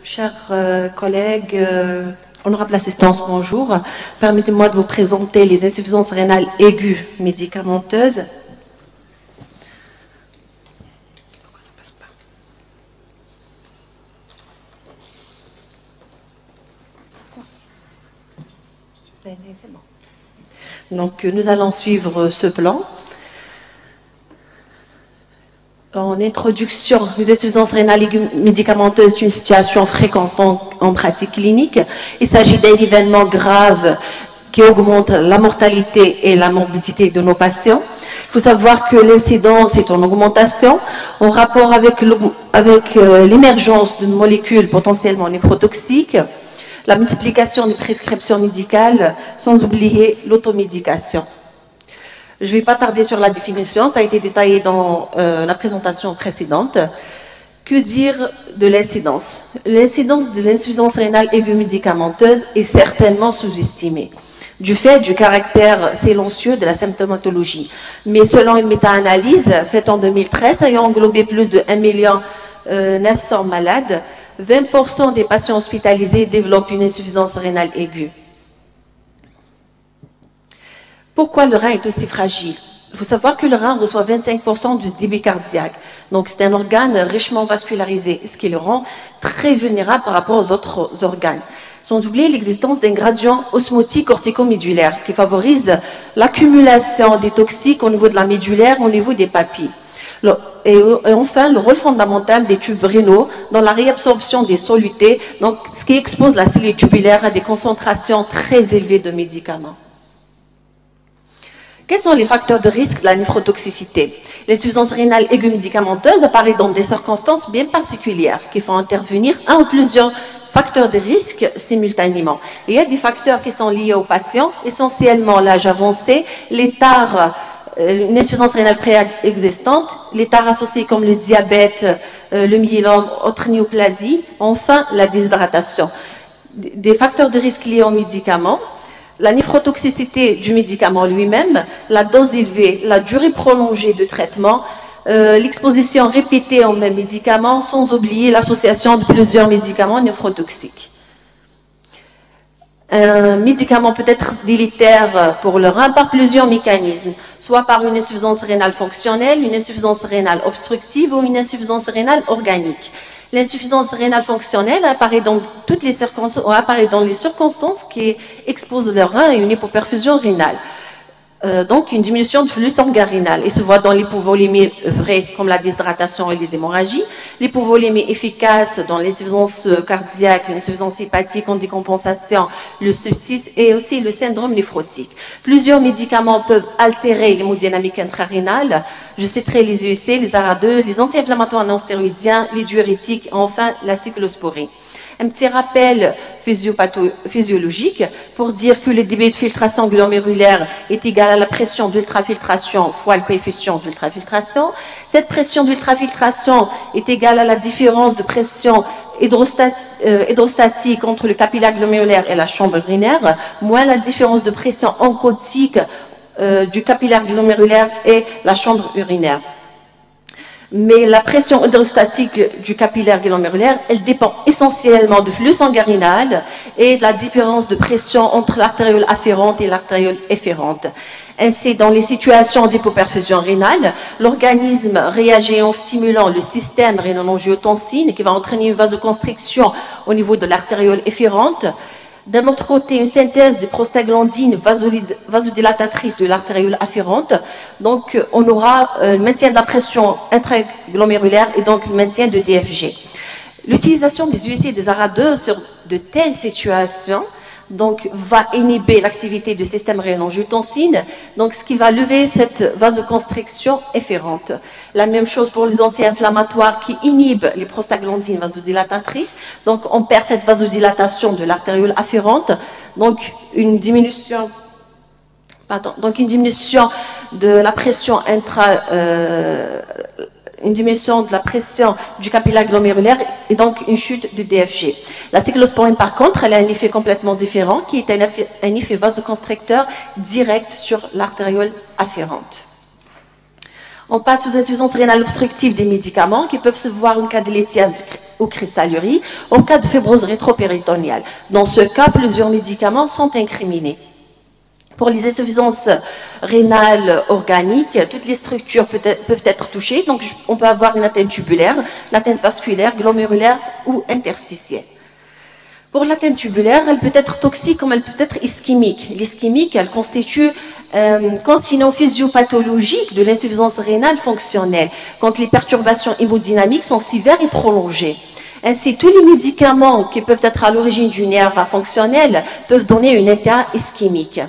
Chers collègues, honorable assistance, bonjour. Permettez-moi de vous présenter les insuffisances rénales aiguës médicamenteuses. Pourquoi ça passe pas? C'est bon. Donc, nous allons suivre ce plan. En introduction, les insuffisances rénales aiguës médicamenteuses, c'est une situation fréquente en pratique clinique. Il s'agit d'un événement grave qui augmente la mortalité et la morbidité de nos patients. Il faut savoir que l'incidence est en augmentation en rapport avec l'émergence de molécules potentiellement néphrotoxiques, la multiplication des prescriptions médicales, sans oublier l'automédication. Je ne vais pas tarder sur la définition, ça a été détaillé dans la présentation précédente. Que dire de l'incidence? L'incidence de l'insuffisance rénale aiguë médicamenteuse est certainement sous-estimée, du fait du caractère silencieux de la symptomatologie. Mais selon une méta-analyse faite en 2013, ayant englobé plus de 1 900 000 malades, 20% des patients hospitalisés développent une insuffisance rénale aiguë. Pourquoi le rein est aussi fragile? Il faut savoir que le rein reçoit 25% du débit cardiaque. Donc, c'est un organe richement vascularisé, ce qui le rend très vulnérable par rapport aux autres organes. Sans oublier l'existence d'un gradient osmotique corticomédulaire qui favorise l'accumulation des toxiques au niveau de la médulaire, au niveau des papilles. Et enfin, le rôle fondamental des tubes rénaux dans la réabsorption des solutés, donc, ce qui expose la cellule tubulaire à des concentrations très élevées de médicaments. Quels sont les facteurs de risque de la néphrotoxicité? L'insuffisance rénale aiguë médicamenteuse apparaît dans des circonstances bien particulières qui font intervenir un ou plusieurs facteurs de risque simultanément. Et il y a des facteurs qui sont liés aux patients, essentiellement l'âge avancé, les tares, une insuffisance rénale préexistante, les tares associées comme le diabète, le myélome, autre néoplasie, enfin la déshydratation. Des facteurs de risque liés aux médicaments, la néphrotoxicité du médicament lui-même, la dose élevée, la durée prolongée de traitement, l'exposition répétée aux mêmes médicaments, sans oublier l'association de plusieurs médicaments néphrotoxiques. Un médicament peut être délétère pour le rein par plusieurs mécanismes, soit par une insuffisance rénale fonctionnelle, une insuffisance rénale obstructive ou une insuffisance rénale organique. L'insuffisance rénale fonctionnelle apparaît dans les circonstances qui exposent le rein à une hypoperfusion rénale. Donc une diminution de flux sanguin rénal et se voit dans l'hypovolémie vraie comme la déshydratation et les hémorragies, l'hypovolémie efficace dans l'insuffisance cardiaque, l'insuffisance hépatique en décompensation, le sepsis et aussi le syndrome néphrotique. Plusieurs médicaments peuvent altérer l'hémodynamique intrarénale. Je citerai les UEC, les ARA2, les anti-inflammatoires non stéroïdiens, les diurétiques, enfin la cyclosporine. Un petit rappel physiologique pour dire que le débit de filtration glomérulaire est égal à la pression d'ultrafiltration fois le coefficient d'ultrafiltration. Cette pression d'ultrafiltration est égale à la différence de pression hydrostatique entre le capillaire glomérulaire et la chambre urinaire, moins la différence de pression oncotique du capillaire glomérulaire et la chambre urinaire. Mais la pression hydrostatique du capillaire glomérulaire, elle dépend essentiellement du flux sanguin rénal et de la différence de pression entre l'artériole afférente et l'artériole efférente. Ainsi, dans les situations d'hypoperfusion rénale, l'organisme réagit en stimulant le système rénine-angiotensine qui va entraîner une vasoconstriction au niveau de l'artériole efférente. D'un autre côté, une synthèse de prostaglandines vasodilatatrices de l'artériole afférente. Donc, on aura le maintien de la pression intraglomérulaire et donc le maintien de DFG. L'utilisation des UEC et des ARA2 sur de telles situations donc, va inhiber l'activité du système rénine-angiotensine, donc ce qui va lever cette vasoconstriction efférente. La même chose pour les anti-inflammatoires qui inhibent les prostaglandines vasodilatatrices, donc on perd cette vasodilatation de l'artériole afférente, donc une diminution de la pression une diminution de la pression du capillaire glomérulaire et donc une chute de DFG. La cyclosporine, par contre, elle a un effet complètement différent qui est un effet vasoconstricteur direct sur l'artériole afférente. On passe aux insuffisances rénales obstructives des médicaments qui peuvent se voir en cas de lithiase ou cristallurie en cas de fibrose rétropéritonéale. Dans ce cas, plusieurs médicaments sont incriminés. Pour les insuffisances rénales organiques, toutes les structures peuvent être touchées. Donc, on peut avoir une atteinte tubulaire, l'atteinte vasculaire, glomérulaire ou interstitielle. Pour l'atteinte tubulaire, elle peut être toxique comme elle peut être ischémique. L'ischémique, elle constitue un continuum physiopathologique de l'insuffisance rénale fonctionnelle, quand les perturbations hémodynamiques sont sévères et prolongées. Ainsi, tous les médicaments qui peuvent être à l'origine d'une NTA fonctionnelle peuvent donner une NTA ischémique.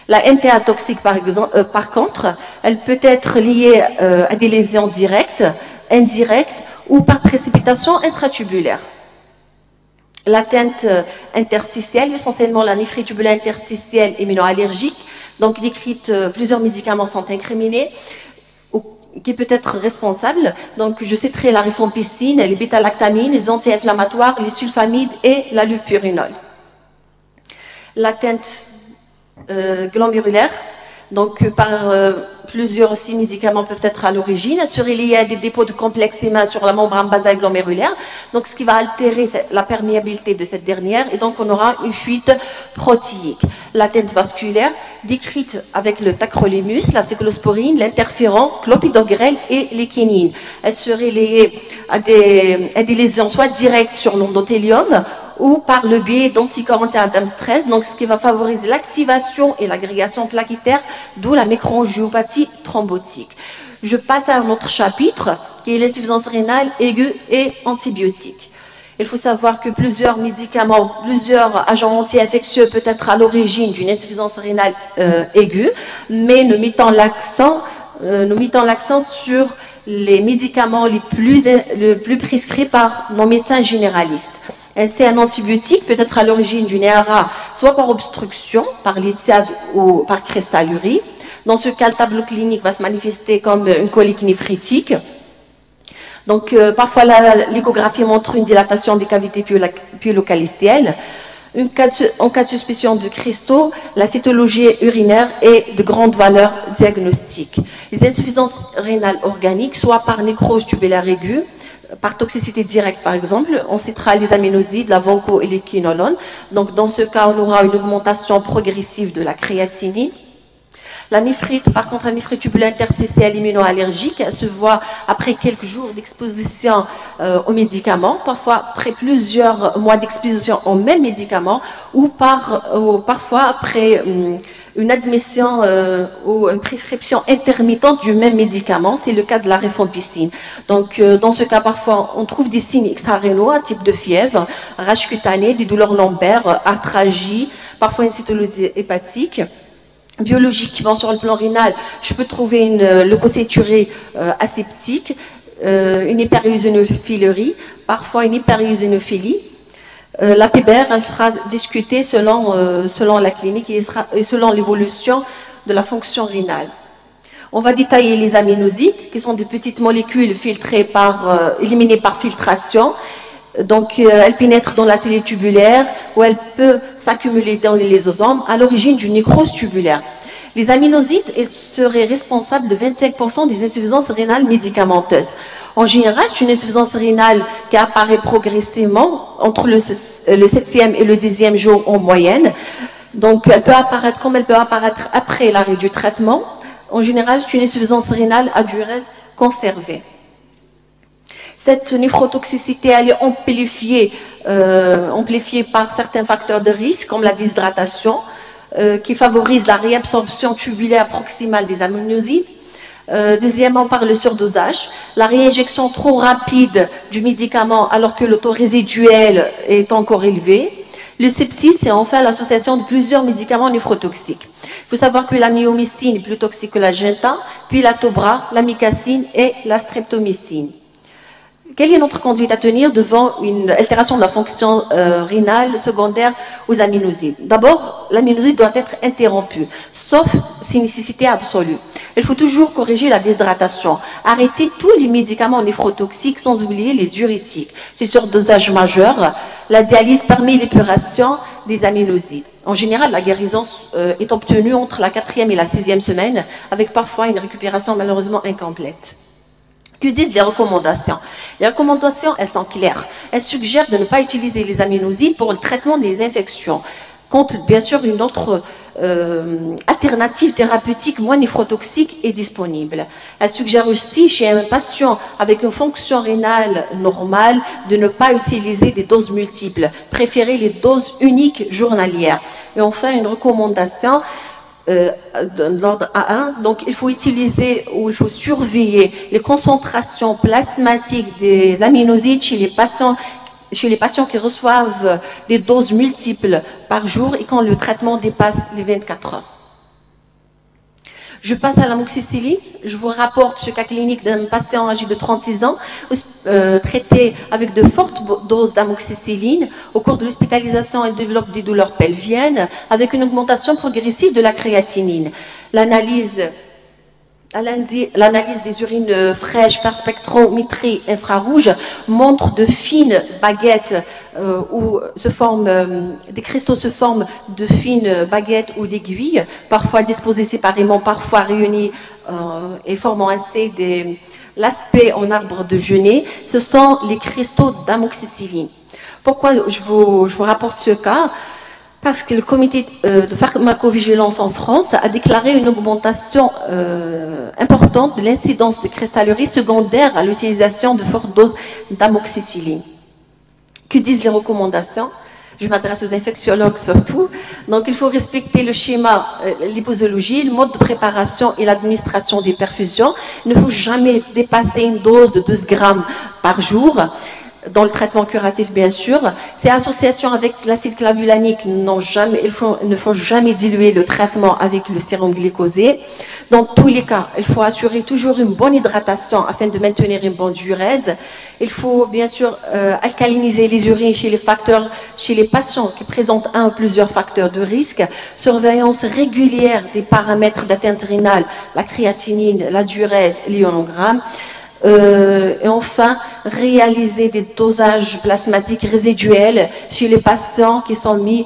La NTA toxique, par contre, elle peut être liée à des lésions directes, indirectes ou par précipitation intratubulaire. L'atteinte interstitielle, essentiellement la néphrite tubulaire interstitielle immunoallergique, donc décrite, plusieurs médicaments sont incriminés, qui peut être responsable. Donc, je citerai la rifampicine, les bêta-lactamines, les anti-inflammatoires, les sulfamides et la lupurinol. L'atteinte glomérulaire, donc par plusieurs aussi médicaments peuvent être à l'origine, assurer lié à des dépôts de complexes éma sur la membrane basale glomérulaire, donc ce qui va altérer la perméabilité de cette dernière, et donc on aura une fuite protéique. L'atteinte vasculaire, décrite avec le tacrolimus, la cyclosporine, l'interféron, clopidogrel et l'équinine. Elle serait liée à des lésions soit directes sur l'endothélium ou par le biais d'anticorps anti-Adams-13, donc ce qui va favoriser l'activation et l'agrégation plaquettaire, d'où la microangiopathie thrombotique. Je passe à un autre chapitre, qui est l'insuffisance rénale aiguë et antibiotique. Il faut savoir que plusieurs médicaments, plusieurs agents anti-infectieux peuvent être à l'origine d'une insuffisance rénale aiguë, mais nous mettons l'accent sur les médicaments les plus prescrits par nos médecins généralistes. Ainsi, un antibiotique peut être à l'origine d'une ERA, soit par obstruction, par lithiase ou par cristallurie. Dans ce cas, le tableau clinique va se manifester comme une colique néphritique. Donc, parfois, l'échographie montre une dilatation des cavités pyélocalistielles. En cas de suspicion de cristaux, la cytologie urinaire est de grande valeur diagnostique. Les insuffisances rénales organiques, soit par nécrose tubulaire aiguë, par toxicité directe par exemple, on citera les aminosides, la vanco et les quinolones. Donc dans ce cas, on aura une augmentation progressive de la créatinine. La néphrite, par contre, la néphrite tubulaire interstitielle immunoallergique, elle se voit après quelques jours d'exposition aux médicaments, parfois après plusieurs mois d'exposition aux mêmes médicaments, ou parfois après une admission ou une prescription intermittente du même médicament. C'est le cas de la rifampicine. Donc, dans ce cas, parfois, on trouve des signes extra-rénaux, un type de fièvre, rage cutanée, des douleurs lombaires, arthralgie, parfois une cytologie hépatique. Biologiquement, sur le plan rénal, je peux trouver une leucocéturée aseptique, une hyperéosinophilerie, parfois une hyperéosinophilie. La PBR, elle sera discutée selon la clinique et selon l'évolution de la fonction rénale. On va détailler les aminosides, qui sont des petites molécules filtrées éliminées par filtration. Donc, elle pénètre dans la cellule tubulaire où elle peut s'accumuler dans les lysosomes à l'origine d'une nécrose tubulaire. Les aminosides seraient responsables de 25% des insuffisances rénales médicamenteuses. En général, c'est une insuffisance rénale qui apparaît progressivement entre le 7e et le 10e jour en moyenne. Donc, elle peut apparaître comme elle peut apparaître après l'arrêt du traitement. En général, c'est une insuffisance rénale à durée conservée. Cette néphrotoxicité, elle est amplifiée par certains facteurs de risque, comme la déshydratation, qui favorise la réabsorption tubulaire proximale des aminosides. Deuxièmement, par le surdosage, la réinjection trop rapide du médicament alors que le taux résiduel est encore élevé. Le sepsis et enfin l'association de plusieurs médicaments néphrotoxiques. Il faut savoir que la néomycine est plus toxique que la genta, puis la tobra, la micacine et la streptomycine. Quelle est notre conduite à tenir devant une altération de la fonction rénale secondaire aux aminosides? D'abord, l'aminoside doit être interrompu, sauf si nécessité absolue. Il faut toujours corriger la déshydratation, arrêter tous les médicaments néphrotoxiques sans oublier les diurétiques. C'est sur dosage majeur, la dialyse permet l'épuration des aminosides. En général, la guérison est obtenue entre la 4e et la 6e semaine, avec parfois une récupération malheureusement incomplète. Que disent les recommandations? Les recommandations, elles sont claires. Elles suggèrent de ne pas utiliser les aminosides pour le traitement des infections. Contre, bien sûr, une autre alternative thérapeutique moins néphrotoxique est disponible. Elle suggère aussi, chez un patient avec une fonction rénale normale, de ne pas utiliser des doses multiples, préférer les doses uniques journalières. Et enfin, une recommandation de l'ordre A1, donc il faut utiliser ou il faut surveiller les concentrations plasmatiques des aminosides chez les patients qui reçoivent des doses multiples par jour et quand le traitement dépasse les 24 heures. Je passe à l'amoxicilline. Je vous rapporte ce cas clinique d'un patient âgé de 36 ans, traité avec de fortes doses d'amoxicilline. Au cours de l'hospitalisation, elle développe des douleurs pelviennes avec une augmentation progressive de la créatinine. L'analyse des urines fraîches par spectrométrie infrarouge montre de fines baguettes où des cristaux se forment de fines baguettes ou d'aiguilles, parfois disposés séparément, parfois réunis et formant ainsi l'aspect en arbre de Genêt. Ce sont les cristaux d'amoxicilline. Pourquoi je vous rapporte ce cas? Parce que le comité de pharmacovigilance en France a déclaré une augmentation importante de l'incidence des cristalleries secondaires à l'utilisation de fortes doses d'amoxicilline. Que disent les recommandations? Je m'adresse aux infectiologues surtout. Donc, il faut respecter le schéma, l'hyposologie, le mode de préparation et l'administration des perfusions. Il ne faut jamais dépasser une dose de 12 grammes par jour. Dans le traitement curatif, bien sûr. Ces associations avec l'acide clavulanique il ne faut jamais diluer le traitement avec le sérum glycosé. Dans tous les cas, il faut assurer toujours une bonne hydratation afin de maintenir une bonne diurèse. Il faut bien sûr alcaliniser les urines chez les patients qui présentent un ou plusieurs facteurs de risque. Surveillance régulière des paramètres d'atteinte rénale, la créatinine, la diurèse, l'ionogramme. Et enfin, réaliser des dosages plasmatiques résiduels chez les patients qui sont mis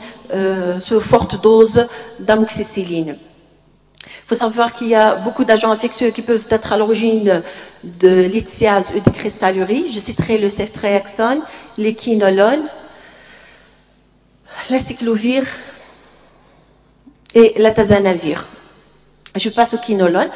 sous forte dose d'amoxicilline. Il faut savoir qu'il y a beaucoup d'agents infectieux qui peuvent être à l'origine de lithiase ou de cristallerie. Je citerai le ceftriaxone, l'équinolone, l'aciclovir et l'atazanavir. Je passe au quinolone.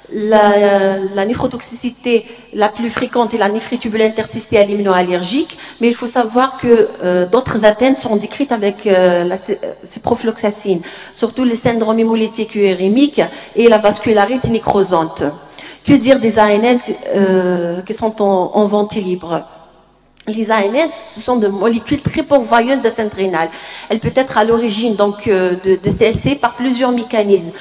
La néphrotoxicité la plus fréquente est la néphrite tubulaire interstitielle immunoallergique, mais il faut savoir que d'autres atteintes sont décrites avec la ciprofloxacine, surtout le syndrome hémolytique urémique et la vascularite nécrosante. Que dire des ANS qui sont en vente libre? Les ANS, ce sont des molécules très pourvoyeuses d'atteinte rénale. Elle peut être à l'origine donc de CLC par plusieurs mécanismes,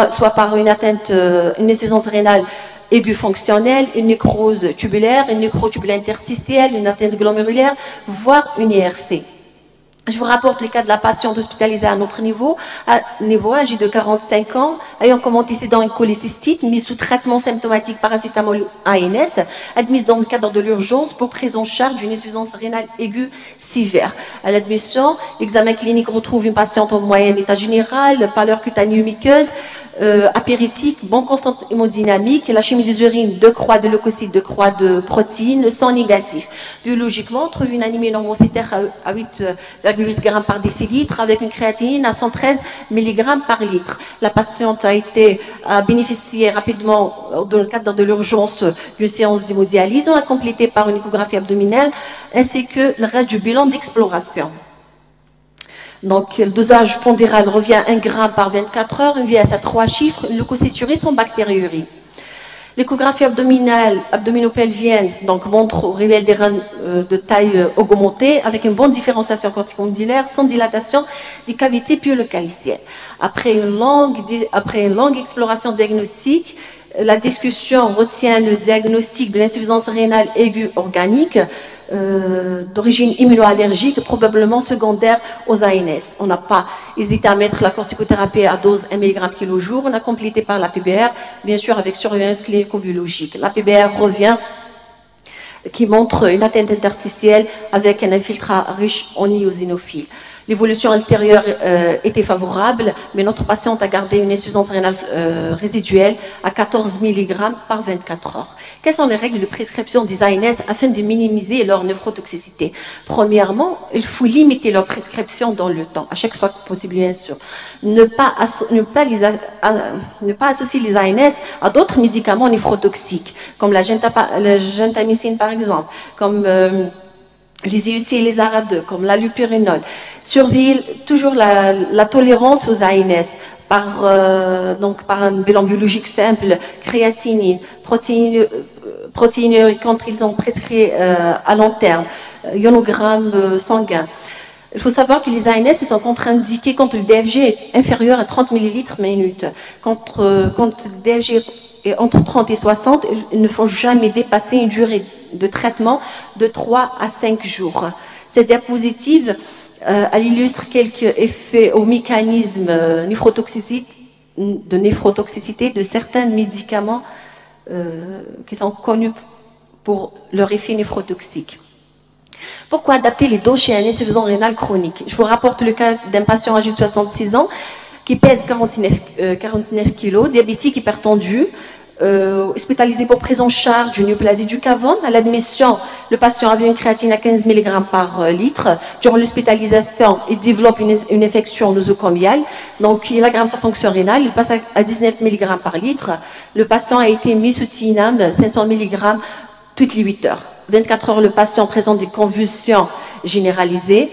soit par une insuffisance rénale aiguë fonctionnelle, une nécrose tubulaire, une nécrotubulaire interstitielle, une atteinte glomérulaire, voire une IRC. Je vous rapporte les cas de la patiente hospitalisée à notre niveau âgée de 45 ans, ayant comme antécédent une cholécystite, mise sous traitement symptomatique paracétamol ANS, admise dans le cadre de l'urgence pour prise en charge d'une insuffisance rénale aiguë sévère. À l'admission, l'examen clinique retrouve une patiente en moyen état général, pâleur cutanée muqueuse, apéritique, bonne constante hémodynamique, la chimie des urines, 2 croix de leucocytes, 2 croix de protéines, le sang négatif. Biologiquement, on trouve une anémie normocytaire à 8,8 g par décilitre avec une créatinine à 113 mg par litre. La patiente a bénéficié rapidement dans le cadre de l'urgence d'une séance d'hémodialyse. On l'a complété par une échographie abdominale ainsi que le reste du bilan d'exploration. Donc, le dosage pondéral revient à 1 g par 24 heures, une VS à 3 chiffres, une leucocyturie sans bactériurie. L'échographie abdominopelvienne donc montre ou révèle des reins de taille augmentée avec une bonne différenciation corticomédullaire sans dilatation des cavités piolocaliciennes. Après une longue exploration diagnostique, la discussion retient le diagnostic de l'insuffisance rénale aiguë organique d'origine immunoallergique, probablement secondaire aux ANS. On n'a pas hésité à mettre la corticothérapie à dose 1 mg kg jour. On a complété par la PBR, bien sûr avec surveillance clinico-biologique. La PBR revient qui montre une atteinte interstitielle avec un infiltrat riche en eosinophiles. L'évolution ultérieure était favorable, mais notre patiente a gardé une insuffisance rénale résiduelle à 14 mg par 24 heures. Quelles sont les règles de prescription des ANS afin de minimiser leur nephrotoxicité? Premièrement, il faut limiter leur prescription dans le temps, à chaque fois que possible, bien sûr. Ne pas associer les ANS à d'autres médicaments nephrotoxiques, comme la gentamicine par exemple, comme les IUC et les ARA2, comme l'allopurinol. Surveiller toujours la tolérance aux ANS par un bilan biologique simple, créatinine, protéinurie quand ils ont prescrit à long terme, ionogramme sanguin. Il faut savoir que les ANS sont contre-indiqués quand le DFG est inférieur à 30 ml minute. Quand le DFG est entre 30 et 60, il ne faut jamais dépasser une durée de traitement de 3 à 5 jours. Cette diapositive, elle illustre quelques effets au mécanisme de néphrotoxicité de certains médicaments qui sont connus pour leur effet néphrotoxique. Pourquoi adapter les doses chez un insuffisant rénal chronique? Je vous rapporte le cas d'un patient âgé de 66 ans qui pèse 49 kg, diabétique, hypertendu, hospitalisé pour prise en charge d'une néoplasie du cavum. À l'admission, le patient avait une créatine à 15 mg par litre. Durant l'hospitalisation, il développe une infection nosocomiale, donc il aggrave sa fonction rénale, il passe à 19 mg par litre. Le patient a été mis sous TINAM 500 mg toutes les 8 heures. 24 heures, le patient présente des convulsions généralisées.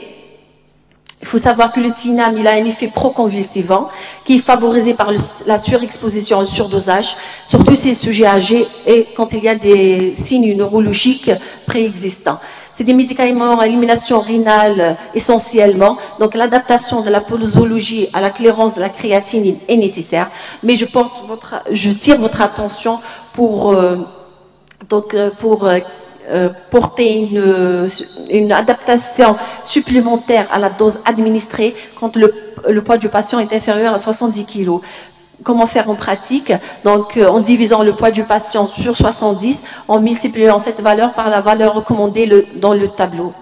Il faut savoir que le TINAM, il a un effet proconvulsivant qui est favorisé par la surexposition au surdosage, surtout ces sujets âgés et quand il y a des signes neurologiques préexistants. C'est des médicaments à élimination rénale essentiellement, donc l'adaptation de la posologie à la clairance de la créatinine est nécessaire, mais je tire votre attention pour porter une adaptation supplémentaire à la dose administrée quand le poids du patient est inférieur à 70 kg. Comment faire en pratique? Donc, en divisant le poids du patient sur 70, en multipliant cette valeur par la valeur recommandée dans le tableau.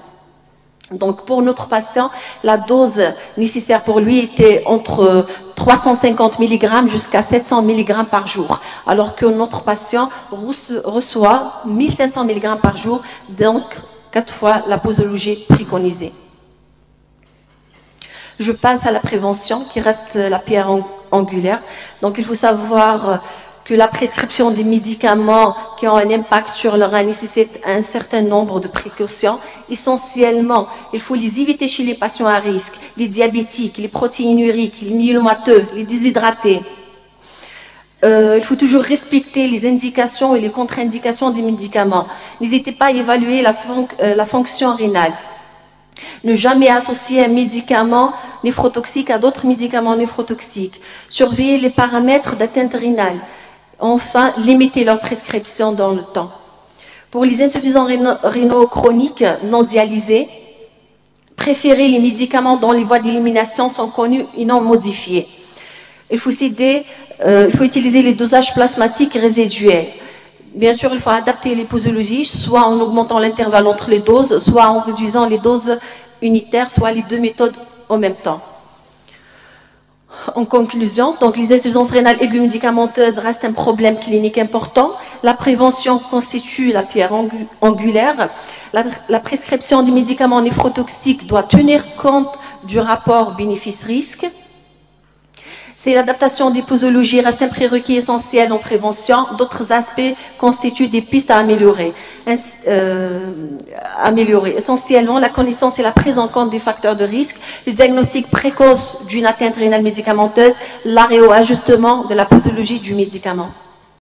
Donc, pour notre patient, la dose nécessaire pour lui était entre 350 mg jusqu'à 700 mg par jour, alors que notre patient reçoit 1500 mg par jour, donc 4 fois la posologie préconisée. Je passe à la prévention, qui reste la pierre angulaire. Donc, il faut savoir que la prescription des médicaments qui ont un impact sur le rein nécessite un certain nombre de précautions. Essentiellement, il faut les éviter chez les patients à risque, les diabétiques, les protéinuriques, les myélomateux, les déshydratés. Il faut toujours respecter les indications et les contre-indications des médicaments. N'hésitez pas à évaluer la fonction rénale. Ne jamais associer un médicament néphrotoxique à d'autres médicaments néphrotoxiques. Surveiller les paramètres d'atteinte rénale. Enfin, limiter leur prescription dans le temps. Pour les insuffisants rénaux chroniques non dialysés, préférez les médicaments dont les voies d'élimination sont connues et non modifiées. Il faut utiliser les dosages plasmatiques résiduels. Bien sûr, il faut adapter les posologies, soit en augmentant l'intervalle entre les doses, soit en réduisant les doses unitaires, soit les deux méthodes en même temps. En conclusion, donc les insuffisances rénales aiguës médicamenteuses restent un problème clinique important. La prévention constitue la pierre angulaire. La prescription des médicaments néphrotoxiques doit tenir compte du rapport bénéfice-risque. C'est l'adaptation des posologies reste un prérequis essentiel en prévention. D'autres aspects constituent des pistes à améliorer. Essentiellement, la connaissance et la prise en compte des facteurs de risque, le diagnostic précoce d'une atteinte rénale médicamenteuse, l'arrêt ou ajustement de la posologie du médicament.